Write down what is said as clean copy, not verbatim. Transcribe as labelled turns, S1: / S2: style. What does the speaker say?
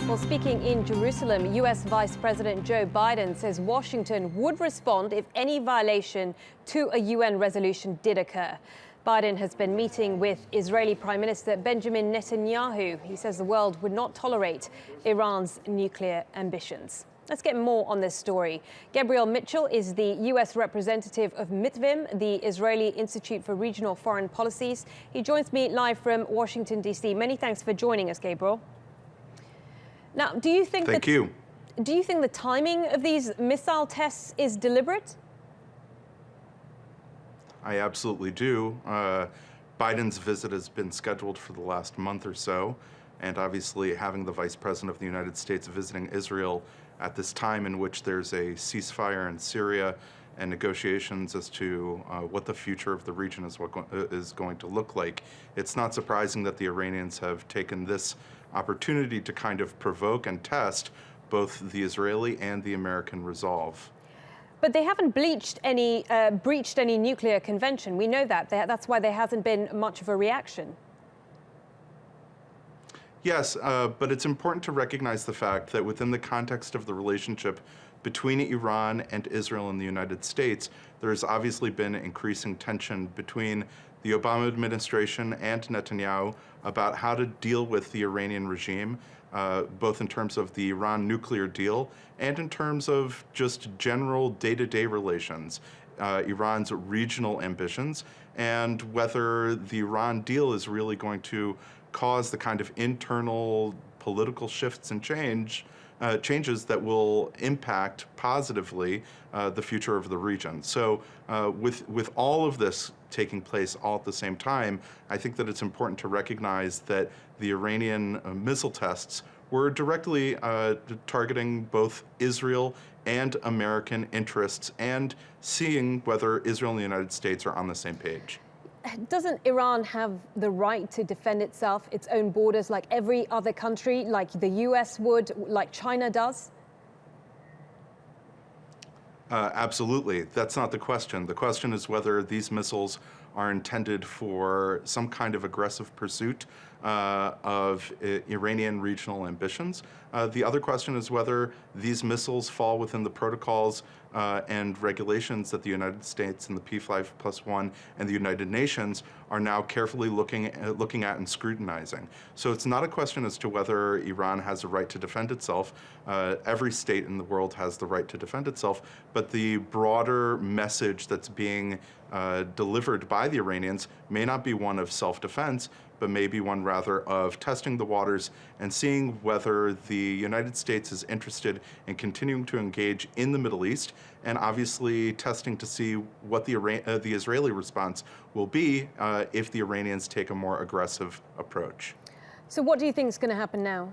S1: Well, speaking in Jerusalem, U.S. Vice President Joe Biden says Washington would respond if any violation to a UN resolution did occur. Biden has been meeting with Israeli Prime Minister Benjamin Netanyahu. He says the world would not tolerate Iran's nuclear ambitions. Let's get more on this story. Gabriel Mitchell is the U.S. representative of Mitvim, the Israeli Institute for Regional Foreign Policies. He joins me live from Washington, D.C. Many thanks for joining us, Gabriel. Now, do you think do you think the timing of these missile tests is deliberate?
S2: I absolutely do. Biden's visit has been scheduled for the last month or so, and obviously having the Vice President of the United States visiting Israel at this time in which there's a ceasefire in Syria and negotiations as to what the future of the region is going to look like, it's not surprising that the Iranians have taken this opportunity to kind of provoke and test both the Israeli and the American resolve.
S1: But they haven't breached any nuclear convention. We know that. That's why there hasn't been much of a reaction.
S2: Yes, but it's important to recognize the fact that within the context of the relationship between Iran and Israel and the United States, there has obviously been increasing tension between the Obama administration and Netanyahu about how to deal with the Iranian regime, both in terms of the Iran nuclear deal and in terms of just general day-to-day relations, Iran's regional ambitions, and whether the Iran deal is really going to cause the kind of internal political shifts and changes that will impact positively the future of the region. So with all of this taking place all at the same time, I think that it's important to recognize that the Iranian missile tests were directly targeting both Israel and American interests and seeing whether Israel and the United States are on the same page.
S1: Doesn't Iran have the right to defend itself, its own borders, like every other country, like the US would, like China does?
S2: Absolutely. That's not the question. The question is whether these missiles are intended for some kind of aggressive pursuit of Iranian regional ambitions. The other question is whether these missiles fall within the protocols and regulations that the United States and the P5+1 and the United Nations are now carefully looking at and scrutinizing. So it's not a question as to whether Iran has a right to defend itself. Every state in the world has the right to defend itself, but the broader message that's being delivered by the Iranians may not be one of self-defense, but maybe one rather of testing the waters and seeing whether the United States is interested in continuing to engage in the Middle East, and obviously testing to see what the Israeli response will be if the Iranians take a more aggressive approach.
S1: So what do you think is going to happen now?